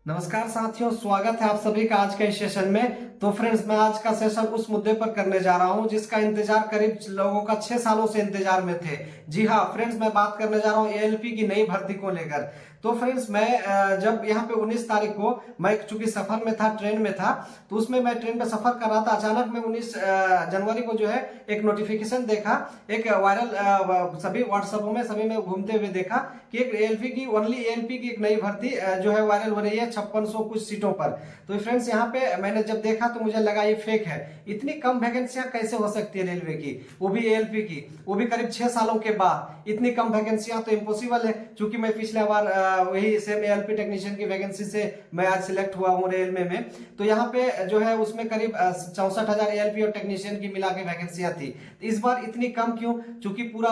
नमस्कार साथियों, स्वागत है आप सभी का आज के इस सेशन में। तो फ्रेंड्स, मैं आज का सेशन उस मुद्दे पर करने जा रहा हूं जिसका इंतजार करीब लोगों का 6 सालों से इंतजार में थे। जी हाँ फ्रेंड्स, मैं बात करने जा रहा हूं एएलपी की नई भर्ती को लेकर। तो फ्रेंड्स, मैं जब यहाँ पे 19 तारीख को मैं चूंकि सफर में था, ट्रेन में था, तो उसमें मैं ट्रेन में सफर कर रहा था। अचानक मैं 19 जनवरी को जो है एक नोटिफिकेशन देखा, एक वायरल सभी व्हाट्सएपों में सभी में घूमते हुए देखा कि एक एएलपी की ओनली एएलपी की एक नई भर्ती जो है वायरल हो रही है 5600 कुछ सीटों पर। तो फ्रेंड्स, यहाँ पे मैंने जब देखा तो मुझे लगा ये फेक है। इतनी कम वैकेंसियां कैसे हो सकती है रेलवे की, वो भी एएलपी की, वो भी करीब 6 सालों के बाद। इतनी कम वैकेंसियां तो इम्पॉसिबल है, क्योंकि मैं पिछले बार वही सेम एएलपी टेक्नीशियन की वैकेंसी से मैं आज सिलेक्ट हुआ हूँ रेलवे में। तो यहाँ पे जो है उसमें करीब 64,000 एएलपी और टेक्नीशियन की मिला के वैकेंसियां थी। इस बार इतनी कम क्यों? क्योंकि पूरा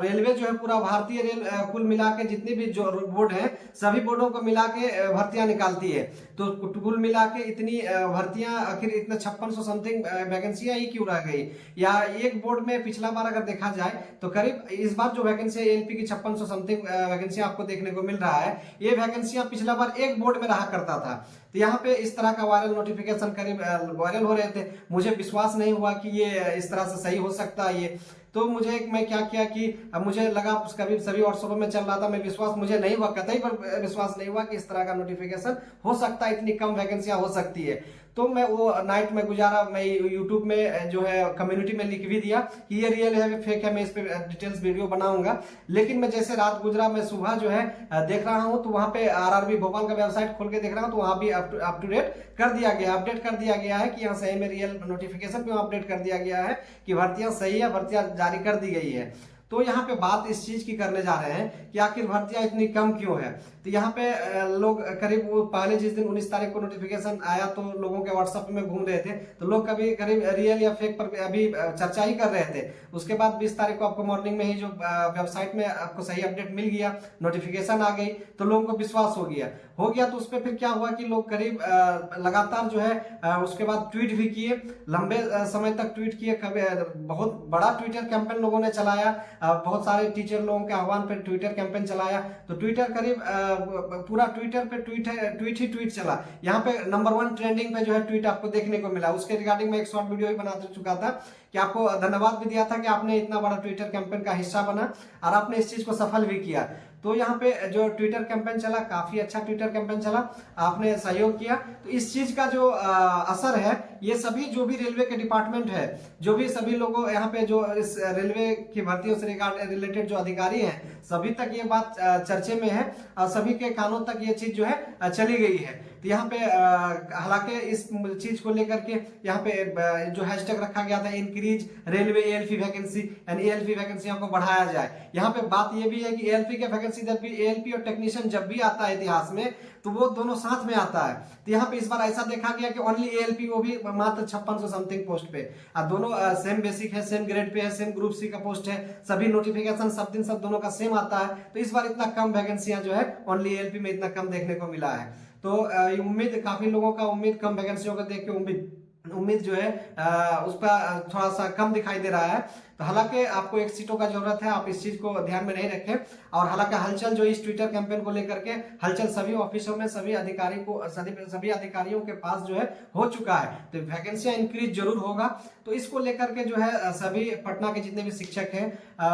रेलवे जो है, पूरा भारतीय रेल कुल मिला के जितने भी जो बोर्ड है, सभी बोर्डों को मिला के भर्तियां निकालती है। तो कुल मिला के इतनी भर्तियां, आखिर इतना 5600 समथिंग वैकेंसियां ही क्यों रह गई? या एक बोर्ड में पिछला बार अगर देखा जाए तो करीब इस बार जो वैकेंसी एएलपी की 5600 समथिंग वैकेंसियां आपको देखने को मिल रहा है, ये वैकेंसियां पिछला बार एक बोर्ड में रहा करता था। तो यहाँ पे इस तरह का वायरल नोटिफिकेशन करीब वायरल हो रहे थे। मुझे विश्वास नहीं हुआ कि ये इस तरह से सही हो सकता है ये। तो मैं क्या किया कि अब मुझे लगा, कभी सभी व्हाट्सएप में चल रहा था, मैं विश्वास मुझे नहीं हुआ, कतई पर विश्वास नहीं हुआ कि इस तरह का नोटिफिकेशन हो सकता है, इतनी कम वैकेंसियां हो सकती है। तो मैं वो नाइट में गुजारा, मैं यूट्यूब में जो है कम्युनिटी में लिख भी दिया कि ये रियल है फेक है, मैं इस पे डिटेल्स वीडियो बनाऊंगा। लेकिन मैं जैसे रात गुजरा, मैं सुबह जो है देख रहा हूं तो वहां पे आरआरबी भोपाल का वेबसाइट खोल के देख रहा हूं तो वहां भी अप टू डेट कर दिया गया, अपडेट कर दिया गया है कि यहाँ सही में रियल नोटिफिकेशन पे अपडेट कर दिया गया है कि भर्तियां सही है, भर्तियां जारी कर दी गई है। तो यहाँ पे बात इस चीज की करने जा रहे हैं कि आखिर भर्तियां इतनी कम क्यों है। तो यहाँ पे लोग करीब वो पहले जिस दिन 19 तारीख को नोटिफिकेशन आया तो लोगों के व्हाट्सएप में घूम रहे थे, तो लोग कभी करीब रियल या फेक पर अभी चर्चा ही कर रहे थे। उसके बाद 20 तारीख को आपको मॉर्निंग में ही जो वेबसाइट में आपको सही अपडेट मिल गया, नोटिफिकेशन आ गई, तो लोगों को विश्वास हो गया। तो उस पर फिर क्या हुआ कि लोग करीब लगातार जो है उसके बाद ट्वीट भी किए, लंबे समय तक ट्वीट किए। बहुत बड़ा ट्विटर कैंपेन लोगों ने चलाया, बहुत सारे टीचर लोगों के आह्वान पर ट्विटर कैंपेन चलाया। तो ट्विटर करीब पूरा ट्विटर पे ट्वीट चला। यहाँ पे नंबर 1 ट्रेंडिंग पे जो है ट्वीट आपको देखने को मिला। उसके रिगार्डिंग में एक शॉर्ट वीडियो भी बना चुका था कि आपको धन्यवाद भी दिया था कि आपने इतना बड़ा ट्विटर कैंपेन का हिस्सा बना और आपने इस चीज को सफल भी किया। तो यहाँ पे जो ट्विटर कैंपेन चला, काफी अच्छा ट्विटर कैंपेन चला, आपने सहयोग किया। तो इस चीज का जो असर है, ये सभी जो भी रेलवे के डिपार्टमेंट है, जो भी सभी लोगों यहाँ पे जो इस रेलवे की भर्तियों से रिलेटेड जो अधिकारी हैं, सभी तक ये बात चर्चे में है और सभी के कानों तक ये चीज जो है चली गई है। तो यहाँ पे हालांकि इस चीज को लेकर के यहाँ पे जो हैशटैग रखा गया था, इंक्रीज रेलवे एएलपी वैकेंसी, यानी एएलपी वैकेंसियों को बढ़ाया जाए। यहाँ पे बात ये भी है कि एएलपी के वैकेंसी जब भी एएलपी और टेक्नीशियन जब भी आता है इतिहास में, तो वो दोनों साथ में आता है। तो यहाँ पे इस बार ऐसा देखा गया कि ओनली एएलपी, वो भी मात्र 5600 समथिंग पोस्ट पे। दोनों सेम बेसिक है, सेम ग्रेड पे है, सेम ग्रुप सी का पोस्ट है, सभी नोटिफिकेशन सब दिन सब दोनों का सेम आता है। तो इस बार इतना कम वैकेंसियां जो है ओनली एएलपी में इतना कम देखने को मिला है। तो उम्मीद, काफी लोगों का उम्मीद कम वैकेंसियों को देख के उम्मीद जो है उस पर थोड़ा सा कम दिखाई दे रहा है। तो हालांकि आपको एक सीटों का जरूरत है, आप इस चीज को ध्यान में नहीं रखें। और हालांकि हलचल जो इस ट्विटर कैंपेन को लेकर के, हलचल सभी ऑफिसों में सभी अधिकारियों के पास जो है हो चुका है। तो वैकेंसियां इंक्रीज जरूर होगा। तो इसको लेकर के जो है सभी पटना के जितने भी शिक्षक हैं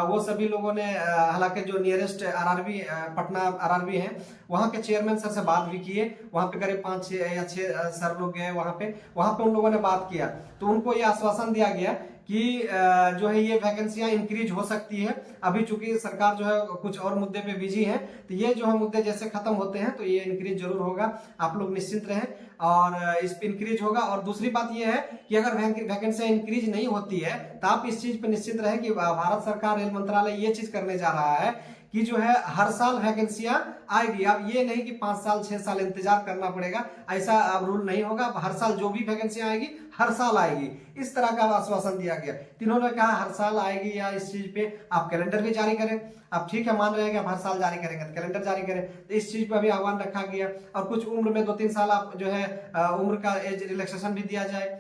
वो सभी लोगों ने, हालांकि जो नियरेस्ट आरआरबी पटना आरआरबी है, वहां के चेयरमैन सर से बात भी किए। वहां पे करीब 5 या 6 सर लोग गए वहां पे उन लोगों ने बात किया। तो उनको ये आश्वासन दिया गया कि जो है ये वैकेंसियां इंक्रीज हो सकती है। अभी चूंकि सरकार जो है कुछ और मुद्दे पे बिजी है, तो ये जो है मुद्दे जैसे खत्म होते हैं तो ये इंक्रीज जरूर होगा, आप लोग निश्चिंत रहें। और इस पे इंक्रीज होगा। और दूसरी बात ये है कि अगर वैकेंसियां इंक्रीज नहीं होती है तो आप इस चीज पे निश्चित रहें कि भारत सरकार, रेल मंत्रालय ये चीज करने जा रहा है कि जो है हर साल वैकेंसियां आएगी। अब ये नहीं कि 5 साल 6 साल इंतजार करना पड़ेगा, ऐसा अब रूल नहीं होगा। हर साल जो भी वैकेंसियां आएगी हर साल आएगी, इस तरह का आश्वासन दिया गया। इन्होंने कहा हर साल आएगी, या इस चीज पे आप कैलेंडर भी जारी करें। अब ठीक है, मान रहे हैं कि आप हर साल जारी करेंगे तो कैलेंडर जारी करें। तो इस चीज पर भी आह्वान रखा गया। और कुछ उम्र में 2-3 साल आप जो है उम्र का एज रिलैक्सेशन भी दिया जाए।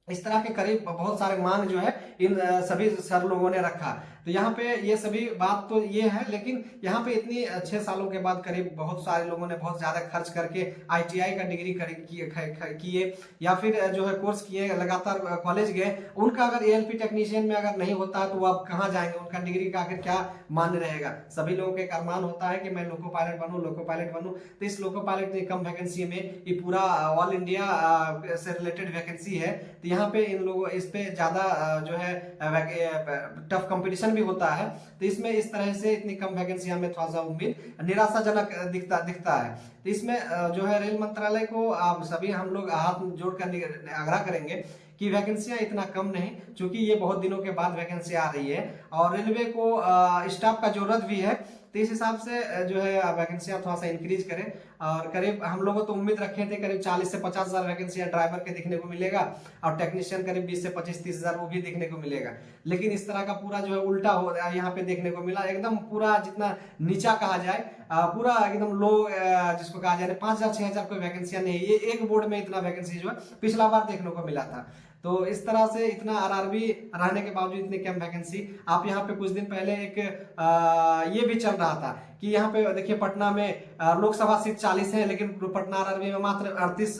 इस तरह के करीब बहुत सारे मांग जो है इन सभी सर लोगों ने रखा। तो यहाँ पे ये सभी बात तो ये है, लेकिन यहाँ पे इतनी 6 सालों के बाद करीब बहुत सारे लोगों ने बहुत ज्यादा खर्च करके ITI का डिग्री किए या फिर जो है कोर्स किए, लगातार कॉलेज गए, उनका अगर ALP टेक्नीशियन में अगर नहीं होता है तो वो अब कहाँ जाएंगे, उनका डिग्री का आखिर क्या मान्य रहेगा। सभी लोगों के एक अरमान होता है कि मैं लोको पायलट बनूं, लोको पायलट बनूं। तो इस लोको पायलट की कम वैकेंसी में ये पूरा ऑल इंडिया से रिलेटेड वैकेंसी है, तो यहाँ पे इन लोगों इस पे ज्यादा जो है टफ कंपटीशन भी होता है। तो इसमें इस तरह से इतनी कम वैकेंसी हमें थोड़ा सा उम्मीद निराशाजनक दिखता है। तो इसमें जो है रेल मंत्रालय को आप सभी हम लोग हाथ जोड़कर आग्रह करेंगे कि वैकेंसियां इतना कम नहीं, क्योंकि ये बहुत दिनों के बाद वैकेंसी आ रही है और रेलवे को स्टाफ का जरूरत भी है। तो इस हिसाब से जो है वैकेंसियां थोड़ा सा इंक्रीज करें। और करीब हम लोगों तो उम्मीद रखे थे करीब 40 से 50 हजार वैकेंसियां ड्राइवर के देखने को मिलेगा और टेक्नीशियन करीब 20 से 25-30 हजार वो भी देखने को मिलेगा। लेकिन इस तरह का पूरा जो है उल्टा हो यहाँ पे देखने को मिला, एकदम पूरा जितना नीचा कहा जाए, पूरा एकदम लो जिसको कहा जाए 5,000-6,000 कोई वैकेंसियां नहीं। ये एक बोर्ड में इतना वैकेंसी जो है पिछला बार देखने को मिला था। तो इस तरह से इतना RRB रहने के बावजूद इतनी कम वैकेंसी। आप यहाँ पे कुछ दिन पहले एक ये भी चल रहा था कि यहाँ पे देखिए पटना में लोकसभा सीट 40 है, लेकिन पटना RRB में मात्र 38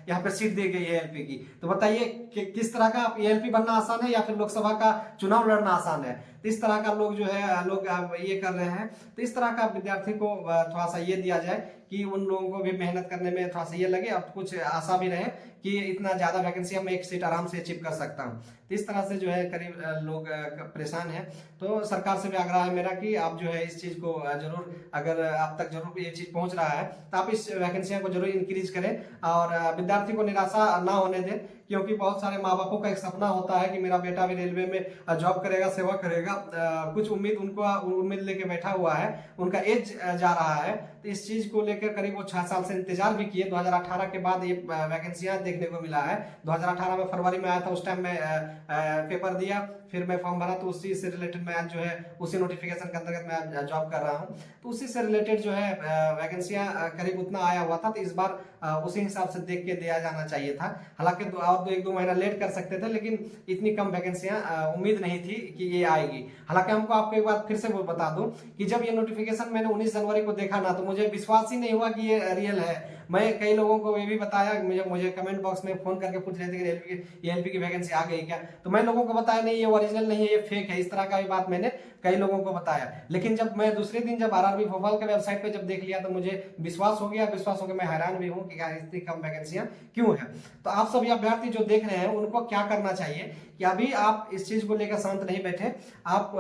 यहाँ पे सीट दी गई है ALP की। तो बताइए कि किस तरह का ALP बनना आसान है या फिर लोकसभा का चुनाव लड़ना आसान है। तो इस तरह का लोग जो है लोग ये कर रहे हैं। तो इस तरह का विद्यार्थी को थोड़ा सा ये दिया जाए कि उन लोगों को भी मेहनत करने में थोड़ा सा ये लगे और कुछ आशा भी रहे कि इतना ज्यादा वैकेंसी में एक सीट आराम से अचीव कर सकता हूँ। तो इस तरह से जो है करीब लोग परेशान हैं। तो सरकार से भी आग्रह है मेरा कि आप जो है इस चीज को जरूर, अगर आप तक जरूर ये चीज पहुंच रहा है तो आप इस वैकेंसियों को जरूर इंक्रीज करें और विद्यार्थी को निराशा ना होने दें, क्योंकि बहुत सारे माँ बापों का एक सपना होता है कि मेरा बेटा भी रेलवे में जॉब करेगा, सेवा करेगा। कुछ उम्मीद उनको उम्मीद लेके बैठा हुआ है, उनका एज जा रहा है। तो इस चीज को लेकर करीब वो 6 साल से इंतजार भी किए। 2018 के बाद ये वैकेंसियां देखने को मिला है। 2018 में फरवरी में आया था, उस टाइम में पेपर दिया, फिर मैं फॉर्म भरा, तो उसी से रिलेटेड मैं आज जो है उसी नोटिफिकेशन के अंतर्गत मैं जॉब कर रहा हूँ। तो उसी से रिलेटेड जो है वैकेंसियां करीब उतना आया हुआ था। तो इस बार उसी हिसाब से देख के दिया जाना चाहिए था। हालांकि और 1-2 महीना लेट कर सकते थे, लेकिन इतनी कम वैकेंसियां उम्मीद नहीं थी कि ये आएगी। हालांकि हमको आपको एक बात फिर से बता दूं कि जब ये नोटिफिकेशन मैंने 19 जनवरी को देखा ना, तो मुझे विश्वास ही नहीं हुआ कि ये रियल है। मैं कई लोगों को ये भी बताया, मुझे कमेंट बॉक्स में फोन करके पूछ रहे थे कि ALP की वैकेंसी आ गई क्या, तो मैं लोगों को बताया नहीं ये ओरिजिनल नहीं है, ये फेक है। इस तरह का भी बात मैंने कई लोगों को बताया। लेकिन जब मैं दूसरे दिन जब RRB भोपाल के वेबसाइट पे जब देख लिया तो मुझे विश्वास हो गया मैं हैरान भी हूँ कि इतनी कम वैकेंसियां क्यों है। तो आप सभी अभ्यर्थी जो देख रहे हैं उनको क्या करना चाहिए कि अभी आप इस चीज को लेकर शांत नहीं बैठे। आप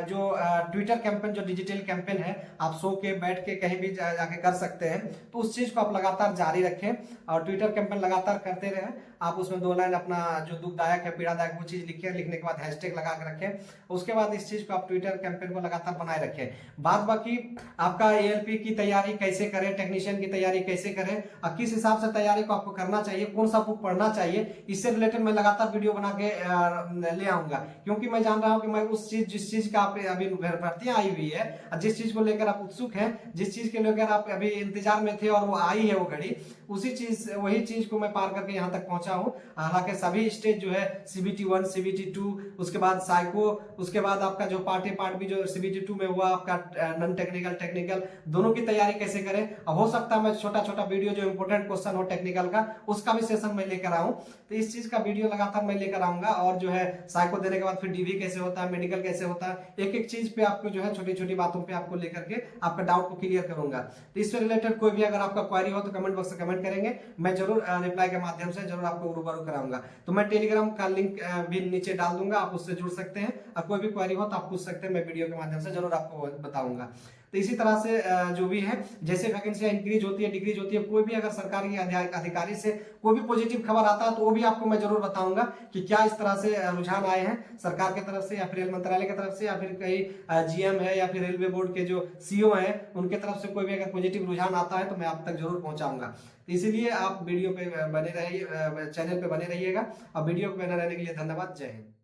जो ट्विटर कैंपेन, जो डिजिटल कैंपेन है, आप सो के बैठ के कहीं भी जाके कर सकते हैं। तो उस चीज को आप लगातार जारी रखें और ट्विटर कैंपेन लगातार करते रहें। आप उसमें 2 लाइन अपना जो दुखदायक है, पीड़ादायक, वो चीज लिखें, लिखने के बाद हैशटैग लगा के रखें। उसके बाद इस चीज को आप ट्विटर कैंपेन को लगातार बनाए रखें। बाद बाकी आपका ALP की तैयारी कैसे करें, टेक्नीशियन की तैयारी कैसे करें और किस हिसाब से तैयारी को आपको करना चाहिए, कौन सा बुक पढ़ना चाहिए, इससे रिलेटेड मैं लगातार वीडियो बना के ले आऊंगा। क्योंकि मैं जान रहा हूं कि मैं उस चीज जिस चीज का आप अभी भर्तियां आई हुई है, जिस चीज को लेकर आप उत्सुक हैं, जिस चीज के लेकर आप अभी इंतजार में थे और वो आई है वो घड़ी, वही चीज को मैं पार करके यहाँ तक पहुंचा हूँ। हालांकि सभी स्टेज जो है CBT 1, CBT 2, उसके बाद साइको, उसके बाद आपका जो पार्ट भी जो CBT 2 में हुआ आपका नॉन टेक्निकल, टेक्निकल, दोनों की तैयारी कैसे करें। हो सकता है मैं छोटा वीडियो जो इंपोर्टेंट क्वेश्चन हो टेक्निकल का, उसका भी सेशन मैं लेकर आऊं। तो इस चीज का वीडियो लगातार मैं लेकर आऊंगा। और जो है साइको देने के बाद फिर DV कैसे होता है, मेडिकल कैसे होता है, एक चीज पे आपको जो है छोटी बातों पे आपको लेकर के आपका डाउट को क्लियर करूंगा। तो इससे रिलेटेड कोई भी अगर आपका क्वेरी हो तो कमेंट बॉक्स में कमेंट करेंगे, मैं जरूर रिप्लाई के माध्यम से जरूर आपको रूबरू कराऊंगा। तो मैं टेलीग्राम का लिंक भी नीचे डाल दूंगा, आप उससे जुड़ सकते हैं और कोई भी क्वेरी हो तो आप पूछ सकते हैं, मैं वीडियो के माध्यम से जरूर आपको बताऊंगा। तो इसी तरह से जो भी है, जैसे वैकेंसियां इंक्रीज होती है, डिक्रीज होती है, कोई भी अगर सरकारी अधिकारी से कोई भी पॉजिटिव खबर आता है तो वो भी आपको मैं जरूर बताऊंगा कि क्या इस तरह से रुझान आए हैं सरकार की तरफ से या फिर रेल मंत्रालय की तरफ से या फिर कई GM है या फिर रेलवे बोर्ड के जो CO हैं उनके तरफ से कोई भी अगर पॉजिटिव रुझान आता है तो मैं आप तक जरूर पहुंचाऊंगा। इसीलिए आप वीडियो पे बने रहिए, चैनल पे बने रहिएगा। और वीडियो पे बने रहने के लिए धन्यवाद। जय हिंद।